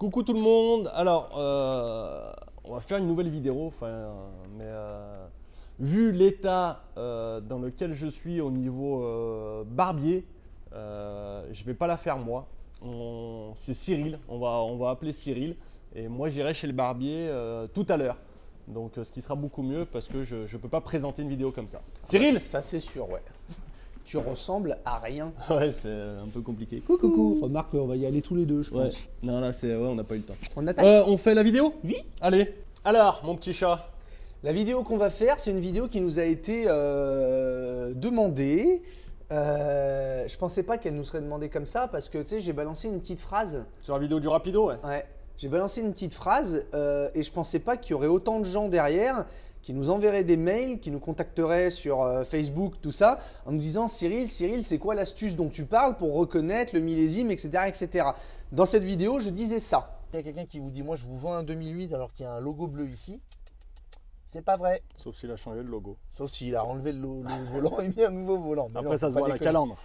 Coucou tout le monde. Alors, on va faire une nouvelle vidéo. Vu l'état dans lequel je suis au niveau barbier, je vais pas la faire moi. C'est Cyril. On va appeler Cyril. Et moi, j'irai chez le barbier tout à l'heure. Donc, ce qui sera beaucoup mieux parce que je ne peux pas présenter une vidéo comme ça. Cyril. Ça, c'est sûr, ouais. Tu ressembles à rien. Ouais, c'est un peu compliqué. Coucou. Remarque, on va y aller tous les deux, je Ouais. pense. Non, là, on n'a pas eu le temps. On attaque. On fait la vidéo? Oui. Allez. Alors, mon petit chat. La vidéo qu'on va faire, c'est une vidéo qui nous a été demandée. Je pensais pas qu'elle nous serait demandée comme ça parce que, tu sais, j'ai balancé une petite phrase. Sur la vidéo du rapido, ouais. Ouais. J'ai balancé une petite phrase et je pensais pas qu'il y aurait autant de gens derrière qui nous enverraient des mails, qui nous contacteraient sur Facebook, tout ça, en nous disant Cyril, c'est quoi l'astuce dont tu parles pour reconnaître le millésime, etc., etc. Dans cette vidéo, je disais ça. Il y a quelqu'un qui vous dit, moi je vous vends un 2008 alors qu'il y a un logo bleu ici. C'est pas vrai. Sauf s'il a changé le logo. Sauf s'il a enlevé le volant et mis un nouveau volant. Mais après, non, ça se pas voit à la déconner. calandre.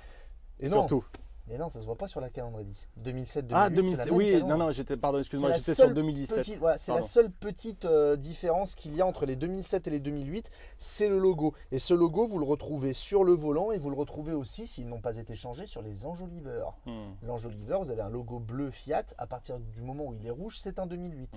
Et non. Surtout. Mais non, ça se voit pas sur la calandre, dit. 2007, 2008. Ah, c'est 2007. la même Oui, calandre. non, pardon, excuse-moi, C'est la j'étais sur seule 2017. voilà, c'est la Pardon. seule petite différence qu'il y a entre les 2007 et les 2008, c'est le logo. Et ce logo, vous le retrouvez sur le volant et vous le retrouvez aussi, s'ils n'ont pas été changés, sur les enjoliveurs. L'enjoliveur, vous avez un logo bleu Fiat. À partir du moment où il est rouge, c'est un 2008.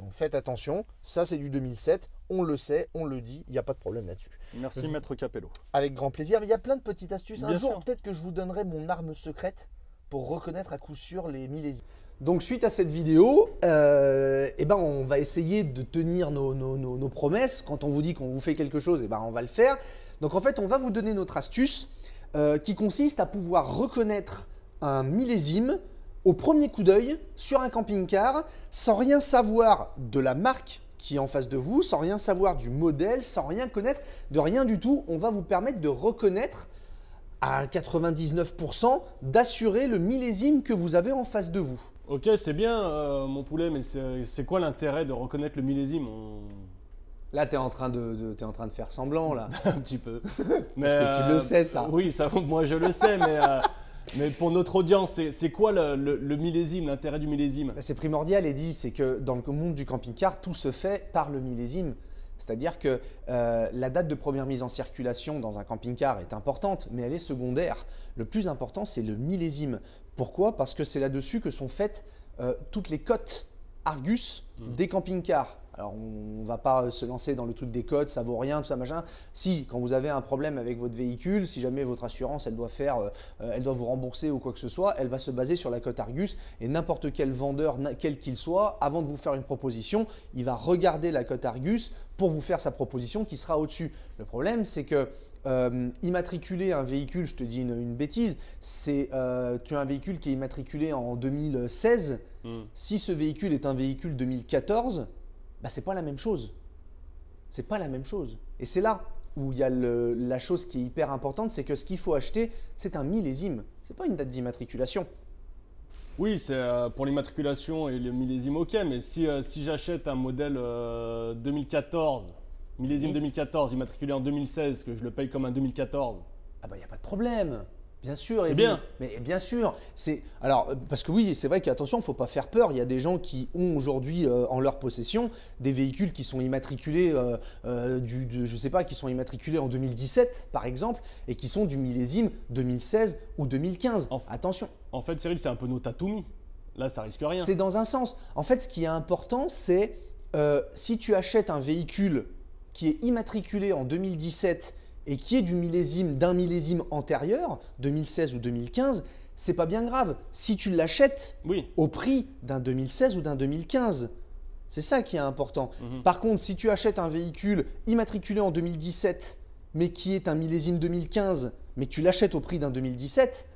Donc faites attention, ça c'est du 2007. On le sait, on le dit, il n'y a pas de problème là-dessus. Merci, Maître Capello. Avec grand plaisir. Mais il y a plein de petites astuces. Un Bien jour, sûr. peut-être que je vous donnerai mon arme secrète pour reconnaître à coup sûr les millésimes. Donc suite à cette vidéo, on va essayer de tenir nos promesses. Quand on vous dit qu'on vous fait quelque chose, on va le faire. Donc en fait, on va vous donner notre astuce qui consiste à pouvoir reconnaître un millésime au premier coup d'œil sur un camping-car sans rien savoir de la marque qui est en face de vous, sans rien savoir du modèle, sans rien connaître de rien du tout. On va vous permettre de reconnaître à 99% d'assurer le millésime que vous avez en face de vous. Ok, c'est bien, mon poulet, mais c'est quoi l'intérêt de reconnaître le millésime? Là, tu es en train de faire semblant, là. Un petit peu. Parce que tu le sais, ça. Oui, ça, moi je le sais, mais pour notre audience, c'est quoi le millésime, l'intérêt du millésime? C'est primordial, Eddy, c'est que dans le monde du camping-car, tout se fait par le millésime. C'est-à-dire que la date de première mise en circulation dans un camping-car est importante, mais elle est secondaire. Le plus important, c'est le millésime. Pourquoi? Parce que c'est là-dessus que sont faites toutes les cotes Argus des camping-cars. Alors, on ne va pas se lancer dans le truc des cotes, ça vaut rien, tout ça, machin. Si, quand vous avez un problème avec votre véhicule, si jamais votre assurance, elle doit vous rembourser ou quoi que ce soit, elle va se baser sur la cote Argus. Et n'importe quel vendeur, quel qu'il soit, avant de vous faire une proposition, il va regarder la cote Argus pour vous faire sa proposition qui sera au-dessus. Le problème, c'est que immatriculer un véhicule, je te dis une bêtise, tu as un véhicule qui est immatriculé en 2016. Si ce véhicule est un véhicule 2014, c'est pas la même chose. C'est pas la même chose. Et c'est là où il y a la chose qui est hyper importante, c'est que ce qu'il faut acheter, c'est un millésime. C'est pas une date d'immatriculation. Oui, c'est pour l'immatriculation et le millésime, ok, mais si j'achète un modèle 2014, millésime 2014, immatriculé en 2016, que je le paye comme un 2014. Il n'y a pas de problème. Bien sûr. C'est bien. Mais bien sûr. Alors, parce que oui, c'est vrai qu'attention, il ne faut pas faire peur. Il y a des gens qui ont aujourd'hui en leur possession des véhicules qui sont immatriculés, qui sont immatriculés en 2017, par exemple, et qui sont du millésime 2016 ou 2015. Attention. En fait, Cyril, c'est un peu nos Tatumi. Là, ça risque rien. C'est dans un sens. En fait, ce qui est important, c'est si tu achètes un véhicule qui est immatriculé en 2017 et qui est d'un millésime antérieur, 2016 ou 2015, c'est pas bien grave. Si tu l'achètes au prix d'un 2016 ou d'un 2015, c'est ça qui est important. Par contre, si tu achètes un véhicule immatriculé en 2017, mais qui est un millésime 2015, mais que tu l'achètes au prix d'un 2017,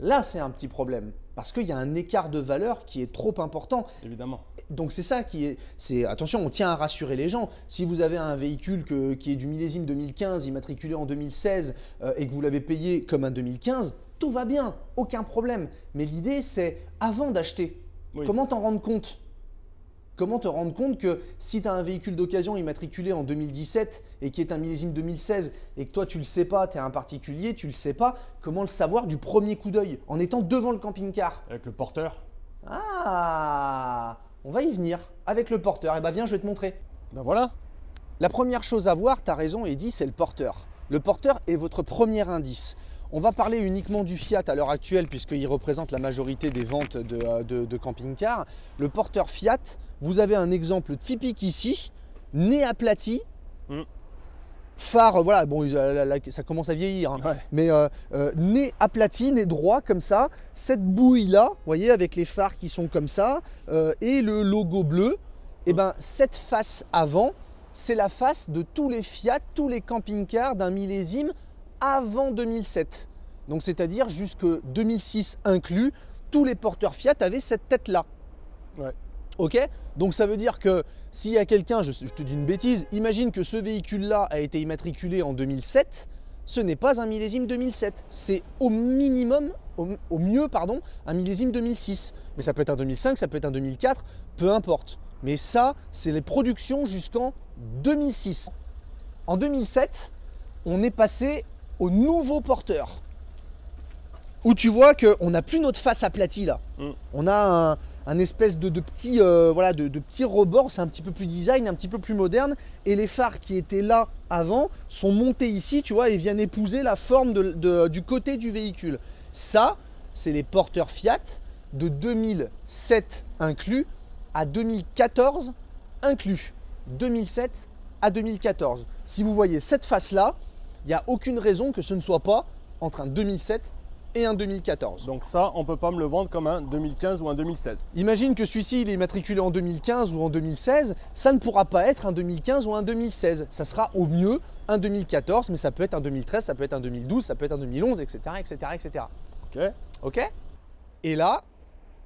là, c'est un petit problème. Parce qu'il y a un écart de valeur qui est trop important. Évidemment. Donc c'est ça qui est… Attention, on tient à rassurer les gens. Si vous avez un véhicule qui est du millésime 2015, immatriculé en 2016 et que vous l'avez payé comme un 2015, tout va bien, aucun problème. Mais l'idée, c'est avant d'acheter, comment t'en rendre compte? Comment te rendre compte que si tu as un véhicule d'occasion immatriculé en 2017 et qui est un millésime 2016 et que toi tu ne le sais pas, tu es un particulier, tu ne le sais pas, comment le savoir du premier coup d'œil en étant devant le camping-car? Avec le porteur? Ah, on va y venir avec le porteur. Eh bien, viens, je vais te montrer. Ben voilà. La première chose à voir, tu as raison Eddy, c'est le porteur. Le porteur est votre premier indice. On va parler uniquement du Fiat à l'heure actuelle puisqu'il représente la majorité des ventes de camping-car. Le porteur Fiat, vous avez un exemple typique ici, nez aplati, phare, voilà, bon, ça commence à vieillir, hein, Ouais. mais nez aplati, nez droit comme ça, cette bouille-là, vous voyez, avec les phares qui sont comme ça, et le logo bleu, et ben cette face avant, c'est la face de tous les Fiat, tous les camping-cars d'un millésime avant 2007. Donc c'est-à-dire jusque 2006 inclus, tous les porteurs Fiat avaient cette tête-là. Ouais. Ok? Donc ça veut dire que s'il y a quelqu'un, je te dis une bêtise, imagine que ce véhicule-là a été immatriculé en 2007, ce n'est pas un millésime 2007, c'est au minimum, au mieux, pardon, un millésime 2006. Mais ça peut être un 2005, ça peut être un 2004, peu importe. Mais ça, c'est les productions jusqu'en 2006. En 2007, on est passé au nouveau porteur. Où tu vois qu'on n'a plus notre face aplatie là. On a un espèce de petit, voilà, de petit rebord, c'est un petit peu plus design, un petit peu plus moderne. Et les phares qui étaient là avant sont montés ici, tu vois, et viennent épouser la forme du côté du véhicule. Ça, c'est les porteurs Fiat de 2007 inclus à 2014 inclus. 2007 à 2014. Si vous voyez cette face-là, il n'y a aucune raison que ce ne soit pas entre un 2007 et un 2014. Donc ça, on peut pas me le vendre comme un 2015 ou un 2016. Imagine que celui-ci, il est immatriculé en 2015 ou en 2016, ça ne pourra pas être un 2015 ou un 2016. Ça sera au mieux un 2014, mais ça peut être un 2013, ça peut être un 2012, ça peut être un 2011, etc. etc., etc. Ok. Ok? Et là,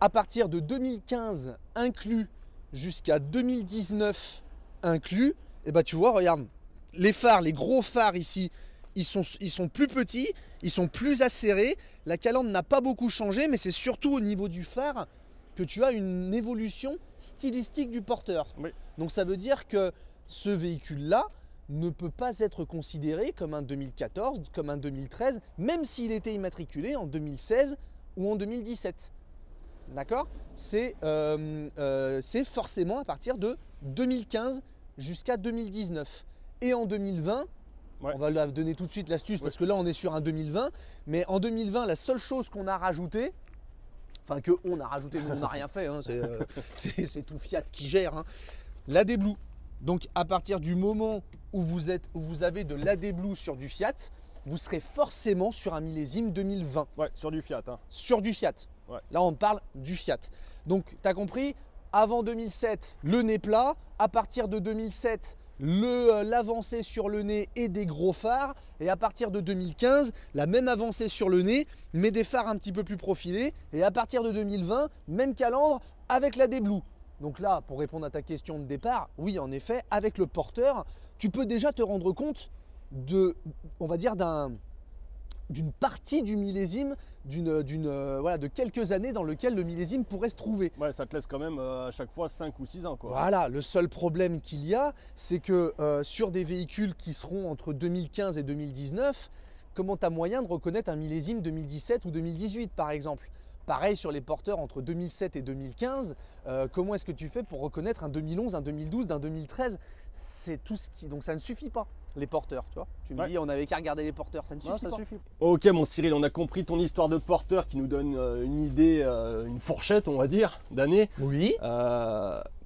à partir de 2015 inclus jusqu'à 2019 inclus, et bah tu vois, regarde, les phares, les gros phares ici, ils sont plus petits, ils sont plus acérés. La calandre n'a pas beaucoup changé, mais c'est surtout au niveau du phare que tu as une évolution stylistique du porteur. Oui. Donc ça veut dire que ce véhicule-là ne peut pas être considéré comme un 2014, comme un 2013, même s'il était immatriculé en 2016 ou en 2017. D'accord? C'est forcément à partir de 2015 jusqu'à 2019. Et en 2020, Ouais. on va la donner tout de suite l'astuce parce que là on est sur un 2020, mais en 2020 la seule chose qu'on a rajouté, enfin que on a rajouté, nous on n'a rien fait, hein, c'est tout Fiat qui gère, hein, l'AD Blue. Donc à partir du moment où vous avez de l'AD Blue sur du Fiat, vous serez forcément sur un millésime 2020. Ouais, sur du Fiat. Hein. Sur du Fiat. Ouais. Là on parle du Fiat. Donc tu as compris, avant 2007 le nez plat, à partir de 2007 l'avancée sur le nez et des gros phares, et à partir de 2015 la même avancée sur le nez mais des phares un petit peu plus profilés, et à partir de 2020 même calandre avec l'AD Blue. Donc là, pour répondre à ta question de départ, oui en effet, avec le porteur tu peux déjà te rendre compte on va dire d'une partie du millésime, voilà, de quelques années dans lequel le millésime pourrait se trouver. Ouais, ça te laisse quand même à chaque fois 5 ou 6 ans. Quoi. Voilà, le seul problème qu'il y a, c'est que sur des véhicules qui seront entre 2015 et 2019, comment tu as moyen de reconnaître un millésime 2017 ou 2018 par exemple? Pareil sur les porteurs entre 2007 et 2015, comment est-ce que tu fais pour reconnaître un 2011, un 2012, d'un 2013? C'est tout ce qui... Donc ça ne suffit pas. Les porteurs, tu vois. Tu me dis, on avait qu'à regarder les porteurs, ça ne suffit pas. Suffit. Ok, mon Cyril, on a compris ton histoire de porteur qui nous donne une idée, une fourchette, on va dire, d'années. Oui.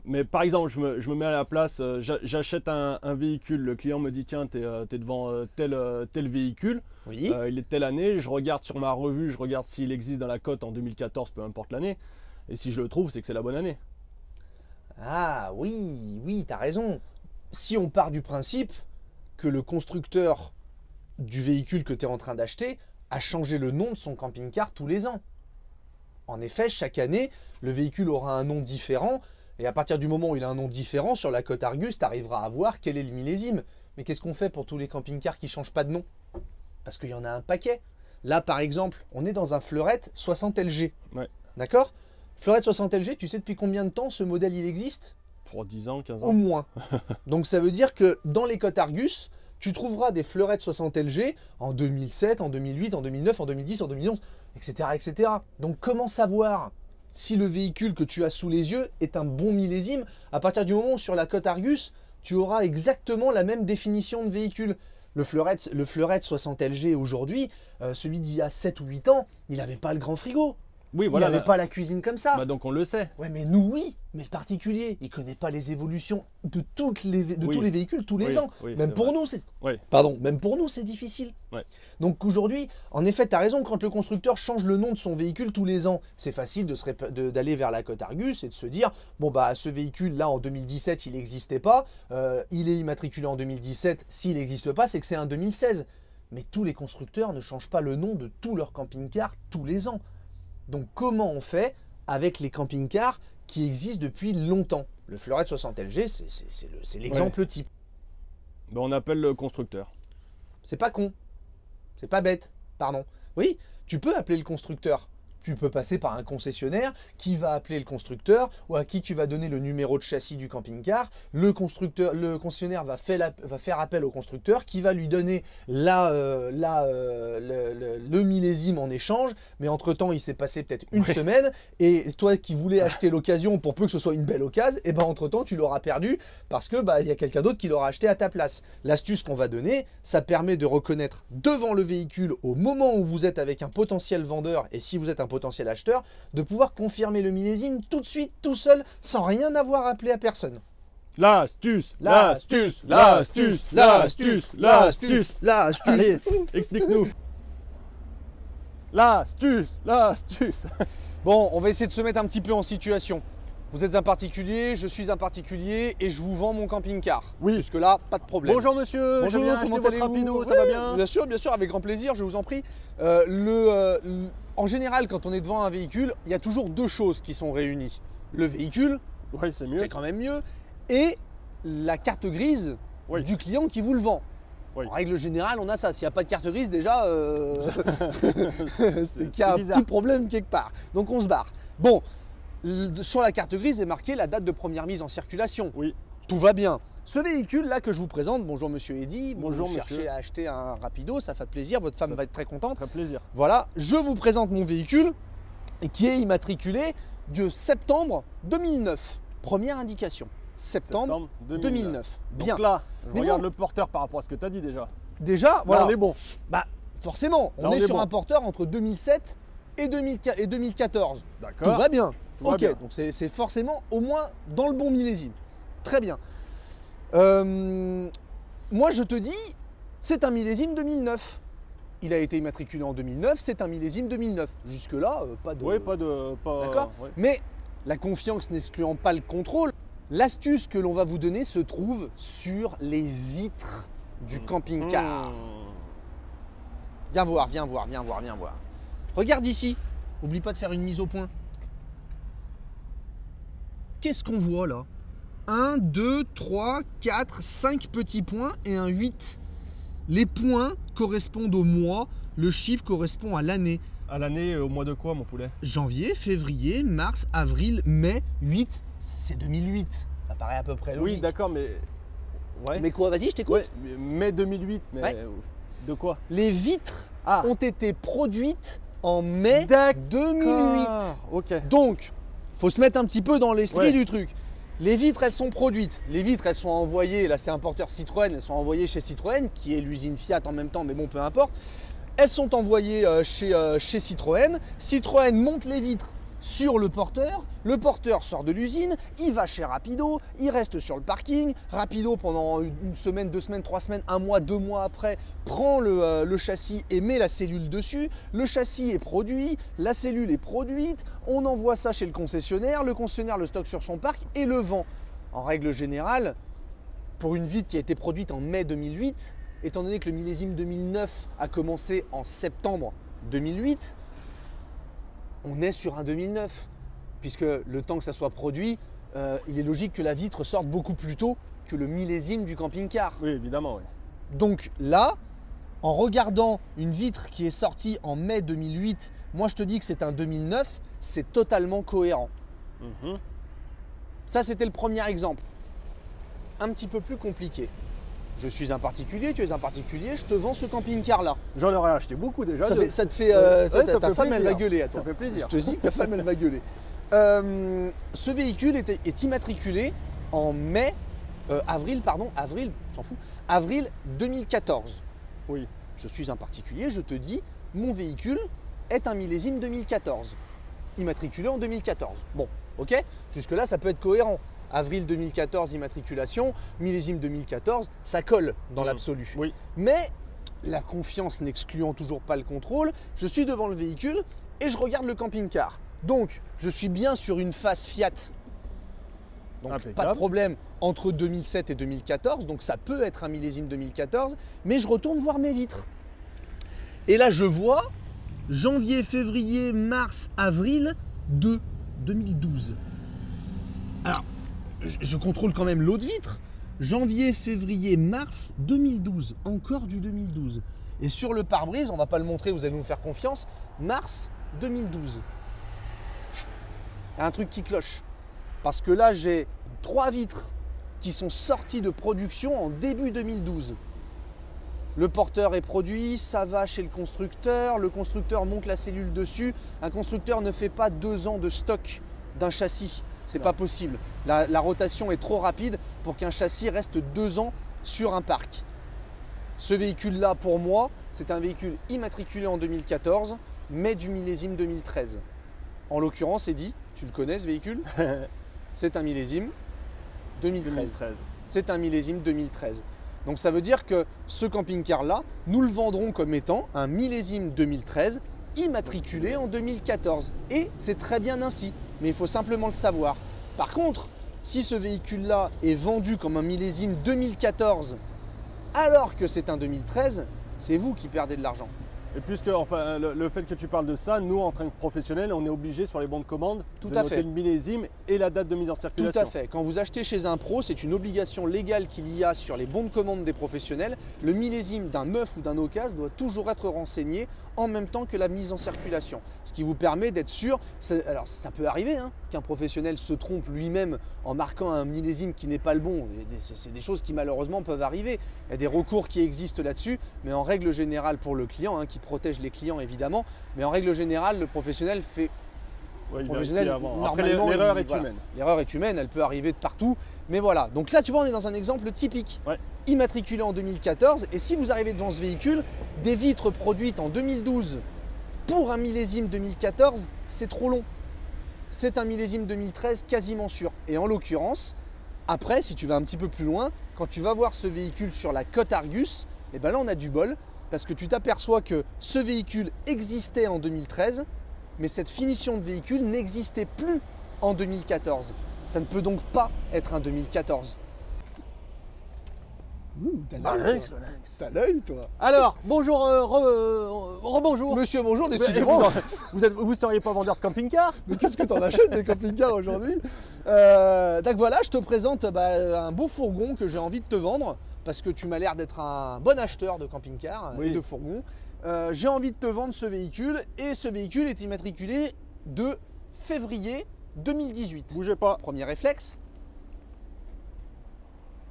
Mais par exemple, je me mets à la place, j'achète un véhicule, le client me dit, tiens, t'es devant tel véhicule, Oui. il est de telle année, je regarde sur ma revue, je regarde s'il existe dans la cote en 2014, peu importe l'année, et si je le trouve, c'est que c'est la bonne année. Ah oui, oui, tu as raison. Si on part du principe que le constructeur du véhicule que tu es en train d'acheter a changé le nom de son camping-car tous les ans. En effet, chaque année, le véhicule aura un nom différent, et à partir du moment où il a un nom différent, sur la cote Argus, tu arriveras à voir quel est le millésime. Mais qu'est-ce qu'on fait pour tous les camping-cars qui ne changent pas de nom? Parce qu'il y en a un paquet. Là, par exemple, on est dans un Fleurette 60 LG. Ouais. D'accord? Fleurette 60 LG, tu sais depuis combien de temps ce modèle il existe? Pour 10 ans, 15 Au ans. moins. Donc ça veut dire que dans les cotes Argus, tu trouveras des Fleurettes 60 LG en 2007, en 2008, en 2009, en 2010, en 2011, etc., etc. Donc comment savoir si le véhicule que tu as sous les yeux est un bon millésime, à partir du moment où sur la cote Argus, tu auras exactement la même définition de véhicule. Le Fleurette 60 LG aujourd'hui, celui d'il y a 7 ou 8 ans, il n'avait pas le grand frigo. Oui, Il n'avait pas la cuisine comme ça. Bah donc on le sait. Ouais, mais nous, oui. Mais le particulier, il ne connaît pas les évolutions de, tous les véhicules tous les ans. Oui, même pour nous, même pour nous, c'est difficile. Ouais. Donc aujourd'hui, en effet, tu as raison, quand le constructeur change le nom de son véhicule tous les ans, c'est facile d'aller vers la cote Argus et de se dire, bon bah ce véhicule-là en 2017, il n'existait pas, il est immatriculé en 2017, s'il n'existe pas, c'est que c'est un 2016. Mais tous les constructeurs ne changent pas le nom de tous leurs camping-cars tous les ans. Donc comment on fait avec les camping-cars qui existent depuis longtemps? Le Fleurette 60 LG, c'est l'exemple type. Ben, on appelle le constructeur. C'est pas con. C'est pas bête. Pardon. Oui, tu peux appeler le constructeur. Tu peux passer par un concessionnaire qui va appeler le constructeur ou à qui tu vas donner le numéro de châssis du camping-car. Le concessionnaire va faire appel au constructeur qui va lui donner le millésime en échange. Mais entre-temps, il s'est passé peut-être une semaine et toi qui voulais acheter l'occasion pour peu que ce soit une belle occasion, et ben entre-temps, tu l'auras perdu parce que il y a quelqu'un d'autre qui l'aura acheté à ta place. L'astuce qu'on va donner, ça permet de reconnaître devant le véhicule au moment où vous êtes avec un potentiel vendeur et si vous êtes un potentiel acheteur, de pouvoir confirmer le millésime tout de suite, tout seul, sans rien avoir appelé à personne. L'astuce, l'astuce, l'astuce, l'astuce, l'astuce, l'astuce. Allez, explique-nous. L'astuce, l'astuce. Bon, on va essayer de se mettre un petit peu en situation. Vous êtes un particulier, je suis un particulier et je vous vends mon camping-car. Oui. Jusque-là, pas de problème. Bonjour monsieur, bonjour, je viens acheter votre rapido, ça va bien? Bien sûr, avec grand plaisir, je vous en prie. En général, quand on est devant un véhicule, il y a toujours deux choses qui sont réunies. Le véhicule, oui, c'est mieux. C'est quand même mieux, et la carte grise du client qui vous le vend. Oui. En règle générale, on a ça. S'il n'y a pas de carte grise, déjà, c'est qu'il y a un petit problème quelque part. Donc on se barre. Bon, sur la carte grise est marquée la date de première mise en circulation. Oui. Tout va bien. Ce véhicule-là que je vous présente, bonjour monsieur Eddy, bonjour vous cherchez à acheter un rapido, ça fait plaisir, votre femme va être très contente. Très plaisir. Voilà, je vous présente mon véhicule qui est immatriculé de septembre 2009. Première indication, septembre 2009. Bien. Donc là, je regarde le porteur par rapport à ce que tu as dit déjà. Déjà, voilà. Là, on est bon. Bah, forcément, on est sur un porteur entre 2007 et 2014. D'accord. Tout va bien. Tout va bien. Donc c'est forcément au moins dans le bon millésime. Très bien. Moi je te dis, c'est un millésime 2009. Il a été immatriculé en 2009, c'est un millésime 2009. Jusque-là, pas de... Oui, pas de... D'accord. Ouais. Mais la confiance n'excluant pas le contrôle, l'astuce que l'on va vous donner se trouve sur les vitres du camping-car. Viens voir. Regarde ici. Oublie pas de faire une mise au point. Qu'est-ce qu'on voit là? 1, 2, 3, 4, 5 petits points et un 8. Les points correspondent au mois, le chiffre correspond à l'année. À l'année, au mois de quoi, mon poulet? Janvier, février, mars, avril, mai, 8, c'est 2008. Ça paraît à peu près logique. Oui, d'accord, mais... Ouais. Mais quoi, vas-y, je t'écoute. Ouais, mai 2008, mais de quoi? Les vitres ont été produites en mai 2008. Ok. Donc, faut se mettre un petit peu dans l'esprit du truc. Les vitres, elles sont produites. Les vitres, elles sont envoyées, là c'est un porteur Citroën, elles sont envoyées chez Citroën, qui est l'usine Fiat en même temps, mais bon, peu importe. Elles sont envoyées chez Citroën. Citroën monte les vitres sur le porteur sort de l'usine, il va chez Rapido, il reste sur le parking. Rapido, pendant une semaine, 2 semaines, 3 semaines, 1 mois, 2 mois après, prend le châssis et met la cellule dessus. Le châssis est produit, la cellule est produite, on envoie ça chez le concessionnaire le stocke sur son parc et le vend. En règle générale, pour une vitre qui a été produite en mai 2008, étant donné que le millésime 2009 a commencé en septembre 2008, on est sur un 2009, puisque le temps que ça soit produit, il est logique que la vitre sorte beaucoup plus tôt que le millésime du camping-car. Oui, évidemment, oui. Donc là, en regardant une vitre qui est sortie en mai 2008, moi je te dis que c'est un 2009, c'est totalement cohérent. Ça, c'était le premier exemple. Un petit peu plus compliqué. Je suis un particulier, tu es un particulier, je te vends ce camping-car-là. J'en aurais acheté beaucoup déjà. Ta femme, elle va gueuler. Attends. Ça fait plaisir. Je te dis que ta femme, elle va gueuler. Ce véhicule est immatriculé en avril, on s'en fout, avril 2014. Oui. Je suis un particulier, je te dis, mon véhicule est un millésime 2014, immatriculé en 2014. Bon, ok, jusque-là, ça peut être cohérent. Avril 2014, immatriculation, millésime 2014, ça colle dans l'absolu. Oui. Mais la confiance n'excluant toujours pas le contrôle, je suis devant le véhicule et je regarde le camping-car. Donc, je suis bien sur une face Fiat. Donc, impeccable. pas de problème entre 2007 et 2014. Donc, ça peut être un millésime 2014. Mais je retourne voir mes vitres. Et là, je vois janvier, février, mars, avril de 2012. Alors, je contrôle quand même l'autre vitre. Janvier, février, mars 2012. Encore du 2012. Et sur le pare-brise, on ne va pas le montrer, vous allez nous faire confiance, mars 2012. Il y a un truc qui cloche. Parce que là, j'ai 3 vitres qui sont sorties de production en début 2012. Le porteur est produit, ça va chez le constructeur monte la cellule dessus. Un constructeur ne fait pas 2 ans de stock d'un châssis. C'est pas possible. La rotation est trop rapide pour qu'un châssis reste 2 ans sur un parc. Ce véhicule-là, pour moi, c'est un véhicule immatriculé en 2014, mais du millésime 2013. En l'occurrence, Eddy, tu le connais ce véhicule? C'est un millésime 2013. C'est un millésime 2013. Donc ça veut dire que ce camping-car-là, nous le vendrons comme étant un millésime 2013 immatriculé en 2014. Et c'est très bien ainsi, mais il faut simplement le savoir. Par contre, si ce véhicule-là est vendu comme un millésime 2014 alors que c'est un 2013, c'est vous qui perdez de l'argent. Et puisque, enfin, le fait que tu parles de ça, nous, en tant que professionnels, on est obligé sur les bons de commande de noter le millésime et la date de mise en circulation. Tout à fait. Quand vous achetez chez un pro, c'est une obligation légale qu'il y a sur les bons de commande des professionnels. Le millésime d'un neuf ou d'un occasion doit toujours être renseigné en même temps que la mise en circulation. Ce qui vous permet d'être sûr. Alors, ça peut arriver qu'un professionnel se trompe lui-même en marquant un millésime qui n'est pas le bon. C'est des choses qui malheureusement peuvent arriver. Il y a des recours qui existent là-dessus, mais en règle générale pour le client, qui protège les clients évidemment, mais en règle générale, le professionnel fait. Oui, Normalement, après, l'erreur est humaine. L'erreur est humaine, elle peut arriver de partout, mais voilà. Donc là, tu vois, on est dans un exemple typique. Ouais. Immatriculé en 2014, et si vous arrivez devant ce véhicule, des vitres produites en 2012 pour un millésime 2014, c'est trop long. C'est un millésime 2013 quasiment sûr. Et en l'occurrence, après, si tu vas un petit peu plus loin, quand tu vas voir ce véhicule sur la cote Argus, et ben là, on a du bol. Parce que tu t'aperçois que ce véhicule existait en 2013, mais cette finition de véhicule n'existait plus en 2014. Ça ne peut donc pas être un 2014. T'as l'œil, toi. Alors, bonjour, rebonjour. Monsieur, bonjour, décidément. Vous ne seriez pas vendeur de camping-car? Mais qu'est-ce que t'en achètes des camping-cars aujourd'hui? Donc voilà, je te présente un beau fourgon que j'ai envie de te vendre. Parce que tu m'as l'air d'être un bon acheteur de camping-car et de fourgon. J'ai envie de te vendre ce véhicule et ce véhicule est immatriculé de février 2018. Bougez pas. Premier réflexe.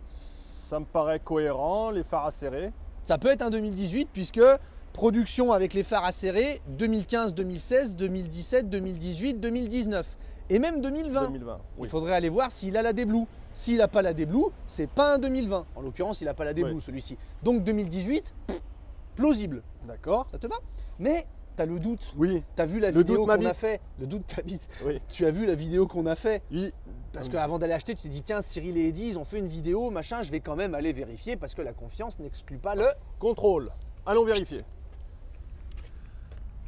Ça me paraît cohérent, les phares acérés. Ça peut être un 2018 puisque production avec les phares acérés 2015, 2016, 2017, 2018, 2019 et même 2020. 2020 oui. Il faudrait aller voir s'il a la D-Blue. S'il n'a pas la D-Blue, c'est pas un 2020. En l'occurrence, il n'a pas la D-Blue celui-ci. Donc 2018, plausible. D'accord. Ça te va? Mais tu as le doute. Oui. Tu as vu la vidéo qu'on a fait. Le doute t'habite. Oui. Tu as vu la vidéo qu'on a fait. Oui. Parce qu'avant d'aller acheter, tu t'es dit, tiens, Cyril et Eddy, ils ont fait une vidéo, machin, je vais quand même aller vérifier parce que la confiance n'exclut pas le contrôle. Allons vérifier.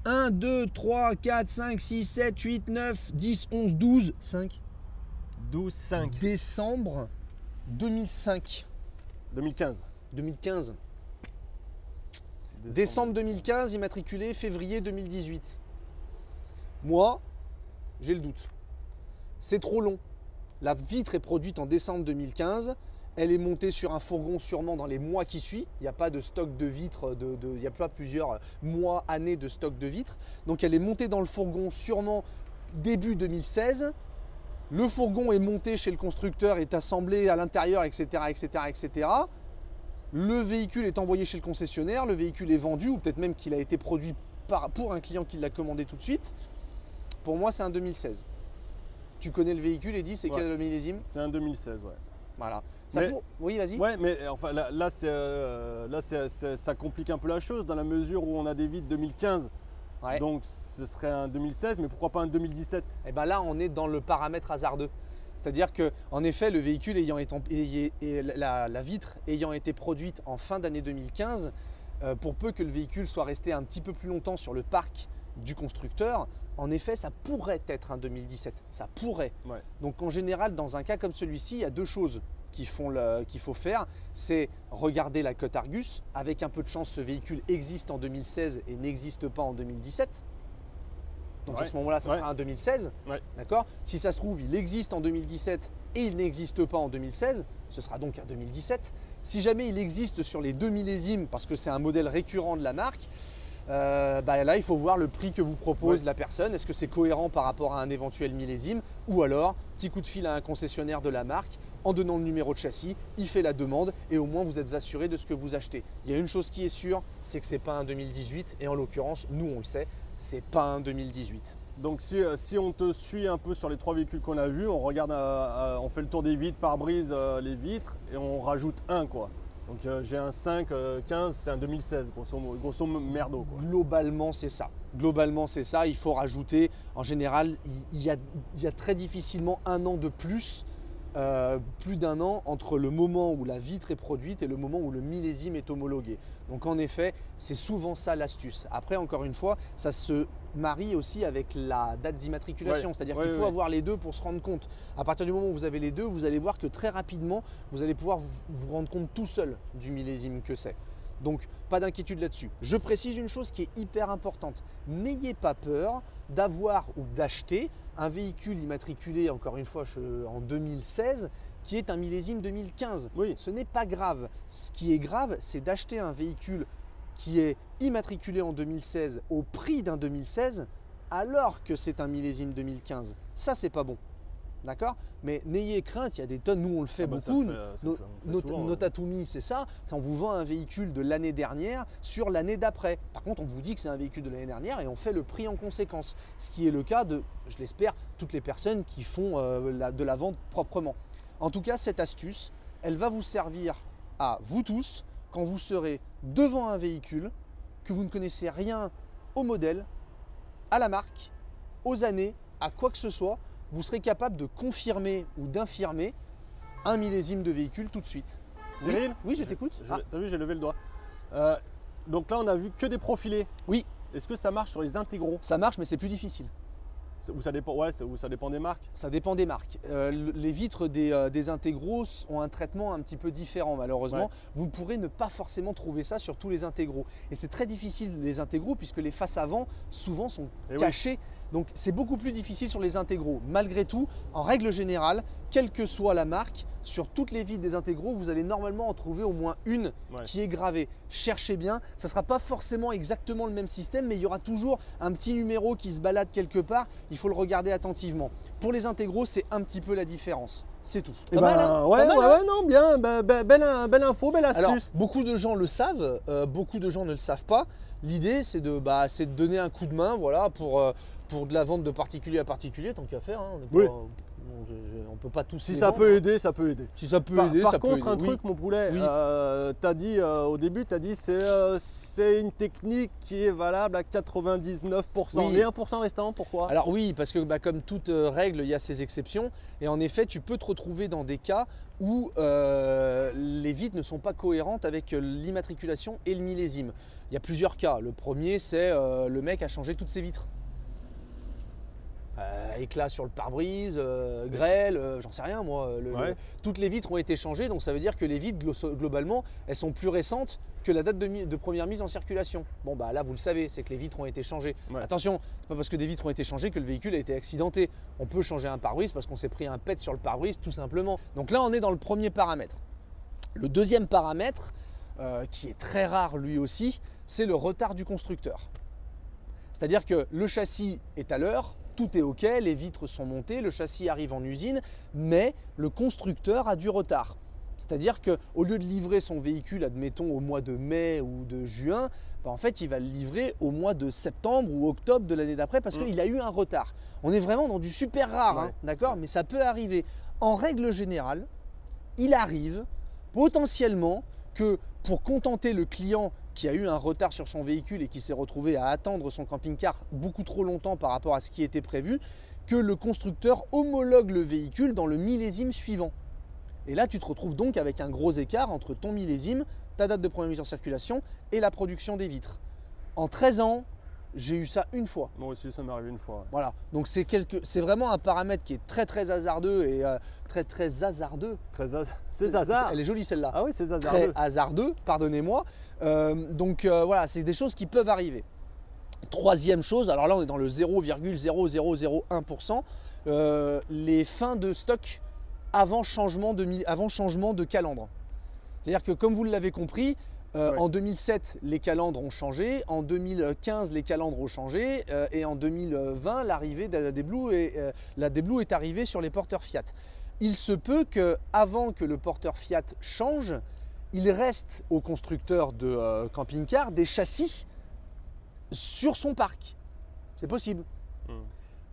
1, 2, 3, 4, 5, 6, 7, 8, 9, 10, 11, 12, 5. 12, 5. Décembre 2005. 2015. 2015. Décembre 2015, immatriculé février 2018. Moi, j'ai le doute. C'est trop long. La vitre est produite en décembre 2015. Elle est montée sur un fourgon sûrement dans les mois qui suivent. Il n'y a pas de stock de vitres, il n'y a pas plusieurs mois, années de stock de vitres. Donc elle est montée dans le fourgon sûrement début 2016. Le fourgon est monté chez le constructeur, est assemblé à l'intérieur, etc., etc., etc. Le véhicule est envoyé chez le concessionnaire, le véhicule est vendu, ou peut-être même qu'il a été produit pour un client qui l'a commandé tout de suite. Pour moi, c'est un 2016. Tu connais le véhicule, Eddy, c'est Ouais. quel millésime? C'est un 2016, ouais. Voilà. Mais- Oui, vas-y. Ouais, mais enfin ça complique un peu la chose dans la mesure où on a des vitres 2015. Ouais. Donc ce serait un 2016, mais pourquoi pas un 2017? Et ben là, on est dans le paramètre hasardeux. C'est-à-dire que, en effet, le véhicule la vitre ayant été produite en fin d'année 2015, pour peu que le véhicule soit resté un petit peu plus longtemps sur le parc du constructeur, en effet, ça pourrait être un 2017. Ça pourrait. Ouais. Donc en général, dans un cas comme celui-ci, il y a deux choses qu'il faut faire. C'est regarder la cote Argus. Avec un peu de chance, ce véhicule existe en 2016 et n'existe pas en 2017. Donc à Ouais. ce moment-là, ça Ouais. sera un 2016. Ouais. D'accord. Si ça se trouve, il existe en 2017 et il n'existe pas en 2016, ce sera donc un 2017. Si jamais il existe sur les deux millésimes, parce que c'est un modèle récurrent de la marque, là, il faut voir le prix que vous propose la personne. Est-ce que c'est cohérent par rapport à un éventuel millésime? Ou alors, petit coup de fil à un concessionnaire de la marque, en donnant le numéro de châssis, il fait la demande et au moins vous êtes assuré de ce que vous achetez. Il y a une chose qui est sûre, c'est que ce n'est pas un 2018 et en l'occurrence, nous on le sait, c'est pas un 2018. Donc si on te suit un peu sur les trois véhicules qu'on a vus, on regarde, on fait le tour des vitres, pare-brise, les vitres, et on rajoute un quoi. Donc j'ai un 5, 15, c'est un 2016, grosso merdo quoi. Globalement, c'est ça. Globalement, c'est ça. Il faut rajouter, en général, il y a très difficilement un an de plus d'un an entre le moment où la vitre est produite et le moment où le millésime est homologué. Donc en effet, c'est souvent ça l'astuce. Après, encore une fois, ça se marie aussi avec la date d'immatriculation. Ouais. C'est-à-dire Ouais, qu'il faut ouais. avoir les deux pour se rendre compte. À partir du moment où vous avez les deux, vous allez voir que très rapidement, vous allez pouvoir vous rendre compte tout seul du millésime que c'est. Donc, pas d'inquiétude là-dessus. Je précise une chose qui est hyper importante. N'ayez pas peur d'avoir ou d'acheter un véhicule immatriculé, encore une fois, en 2016, qui est un millésime 2015. Oui. Ce n'est pas grave. Ce qui est grave, c'est d'acheter un véhicule qui est immatriculé en 2016 au prix d'un 2016, alors que c'est un millésime 2015. Ça, c'est pas bon. D'accord? Mais n'ayez crainte, il y a des tonnes, nous on le fait beaucoup. Notatumi, c'est ça. On vous vend un véhicule de l'année dernière sur l'année d'après. Par contre, on vous dit que c'est un véhicule de l'année dernière et on fait le prix en conséquence. Ce qui est le cas de, je l'espère, toutes les personnes qui font de la vente proprement. En tout cas, cette astuce, elle va vous servir à vous tous quand vous serez devant un véhicule, que vous ne connaissez rien au modèle, à la marque, aux années, à quoi que ce soit. Vous serez capable de confirmer ou d'infirmer un millésime de véhicule tout de suite. Cyril? Oui, je t'écoute. T'as vu, j'ai levé le doigt. Donc là, on a vu que des profilés. Oui, Est-ce que ça marche sur les intégraux? ça marche, mais c'est plus difficile. Ou ça dépend, ou ça dépend des marques? Ça dépend des marques. Les vitres des intégraux ont un traitement un petit peu différent malheureusement. Ouais. Vous ne pourrez ne pas forcément trouver ça sur tous les intégraux. Et c'est très difficile les intégraux puisque les faces avant souvent sont Eh oui. cachées. Donc c'est beaucoup plus difficile sur les intégraux. Malgré tout, en règle générale, quelle que soit la marque, sur toutes les vitres des intégraux, vous allez normalement en trouver au moins une Ouais. qui est gravée. Cherchez bien, ça ne sera pas forcément exactement le même système, mais il y aura toujours un petit numéro qui se balade quelque part. Il faut le regarder attentivement. Pour les intégraux, c'est un petit peu la différence. C'est tout. Eh Pas mal, hein? ouais, Pas mal, ouais, hein? ouais, non, bien, belle info, belle Alors, astuce. beaucoup de gens le savent, beaucoup de gens ne le savent pas. L'idée, c'est de donner un coup de main, voilà, pour de la vente de particulier à particulier, tant qu'à faire. Hein. Oui. On peut pas tous. Si les ça vendre, peut hein. aider, ça peut aider. Si ça peut Par, aider, par ça contre, peut un aider. truc, mon poulet, Oui. t'as dit au début, c'est une technique qui est valable à 99%. Oui. Les 1% restants, pourquoi? Alors oui, parce que comme toute règle, il y a ses exceptions. Et en effet, tu peux te retrouver dans des cas où les vitres ne sont pas cohérentes avec l'immatriculation et le millésime. Il y a plusieurs cas. Le premier, c'est le mec a changé toutes ses vitres. Éclat sur le pare-brise, grêle, j'en sais rien moi. Ouais. Toutes les vitres ont été changées, donc ça veut dire que les vitres, globalement, elles sont plus récentes que la date de première mise en circulation. Bon bah là vous le savez, c'est que les vitres ont été changées. Ouais. Attention, c'est pas parce que des vitres ont été changées que le véhicule a été accidenté. On peut changer un pare-brise parce qu'on s'est pris un pet sur le pare-brise tout simplement. Donc là on est dans le premier paramètre. Le deuxième paramètre, qui est très rare lui aussi, c'est le retard du constructeur. C'est-à-dire que le châssis est à l'heure, tout est OK, les vitres sont montées, le châssis arrive en usine, mais le constructeur a du retard. C'est-à-dire qu'au lieu de livrer son véhicule, admettons, au mois de mai ou de juin, en fait, il va le livrer au mois de septembre ou octobre de l'année d'après parce qu'il a eu un retard. On est vraiment dans du super rare, hein, d'accord? Mais ça peut arriver. En règle générale, il arrive potentiellement que pour contenter le client qui a eu un retard sur son véhicule et qui s'est retrouvé à attendre son camping-car beaucoup trop longtemps par rapport à ce qui était prévu, que le constructeur homologue le véhicule dans le millésime suivant. Et là, tu te retrouves donc avec un gros écart entre ton millésime, ta date de première mise en circulation et la production des vitres. En 13 ans, j'ai eu ça une fois. Moi aussi, ça m'est arrivé une fois. Ouais. Voilà, donc c'est vraiment un paramètre qui est très hasardeux et très hasardeux. C'est hasard. Elle est jolie celle-là. Ah oui, c'est hasardeux. Très hasardeux, pardonnez-moi. Voilà, c'est des choses qui peuvent arriver. Troisième chose, alors là on est dans le 0,0001%, les fins de stock avant changement de calandre. C'est-à-dire que comme vous l'avez compris, en 2007 les calandres ont changé, en 2015 les calandres ont changé et en 2020 l'arrivée de la D-Blue est arrivée sur les porteurs Fiat. Il se peut qu'avant que le porteur Fiat change, il reste au constructeur de camping-car des châssis sur son parc. C'est possible.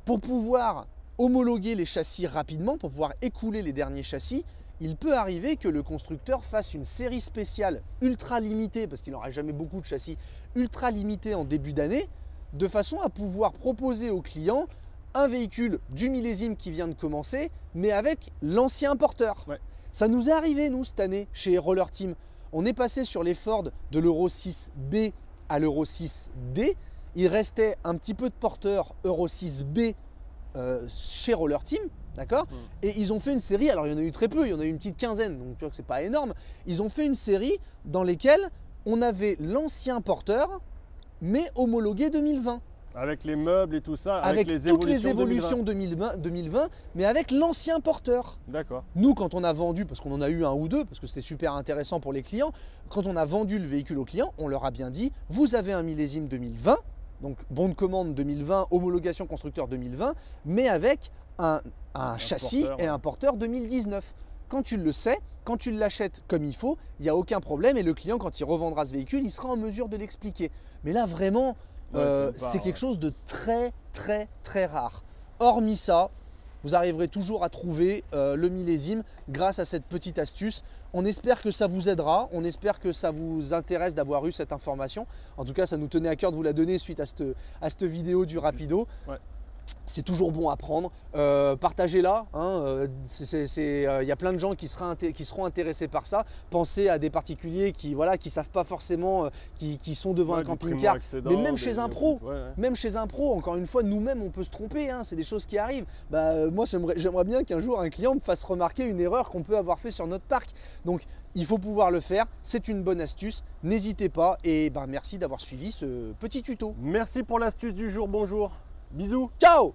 Pour pouvoir homologuer les châssis rapidement, pour pouvoir écouler les derniers châssis, il peut arriver que le constructeur fasse une série spéciale ultra limitée, parce qu'il n'aura jamais beaucoup de châssis, ultra limitée en début d'année, de façon à pouvoir proposer au client un véhicule du millésime qui vient de commencer, mais avec l'ancien porteur. Ouais. Ça nous est arrivé, nous, cette année, chez Roller Team. On est passé sur les Ford de l'Euro 6B à l'Euro 6D. Il restait un petit peu de porteur Euro 6B chez Roller Team, d'accord? Et ils ont fait une série, alors il y en a eu très peu, il y en a eu une petite quinzaine, donc tu vois que c'est pas énorme. Ils ont fait une série dans lesquelles on avait l'ancien porteur, mais homologué 2020. Avec les meubles et tout ça, avec toutes les évolutions 2020, mais avec l'ancien porteur. D'accord. Nous, quand on a vendu, parce qu'on en a eu un ou deux, parce que c'était super intéressant pour les clients, quand on a vendu le véhicule aux clients, on leur a bien dit, vous avez un millésime 2020, donc bon de commande 2020, homologation constructeur 2020, mais avec un châssis porteur, et un porteur 2019. Quand tu le sais, quand tu l'achètes comme il faut, il n'y a aucun problème et le client, quand il revendra ce véhicule, il sera en mesure de l'expliquer. Mais là, vraiment, c'est quelque chose de très rare. Hormis ça, vous arriverez toujours à trouver le millésime grâce à cette petite astuce. On espère que ça vous aidera, on espère que ça vous intéresse d'avoir eu cette information. En tout cas, ça nous tenait à cœur de vous la donner suite à cette vidéo du Rapido. Ouais. C'est toujours bon à prendre. Partagez-la. Il y a plein de gens qui seront intéressés par ça. Pensez à des particuliers qui ne savent pas forcément, qui sont devant un camping-car. Mais même chez un pro, encore une fois, nous-mêmes, on peut se tromper. Hein, c'est des choses qui arrivent. Moi, j'aimerais bien qu'un jour, un client me fasse remarquer une erreur qu'on peut avoir fait sur notre parc. Donc, il faut pouvoir le faire. C'est une bonne astuce. N'hésitez pas. Et merci d'avoir suivi ce petit tuto. Merci pour l'astuce du jour. Bonjour. Bisous. Ciao.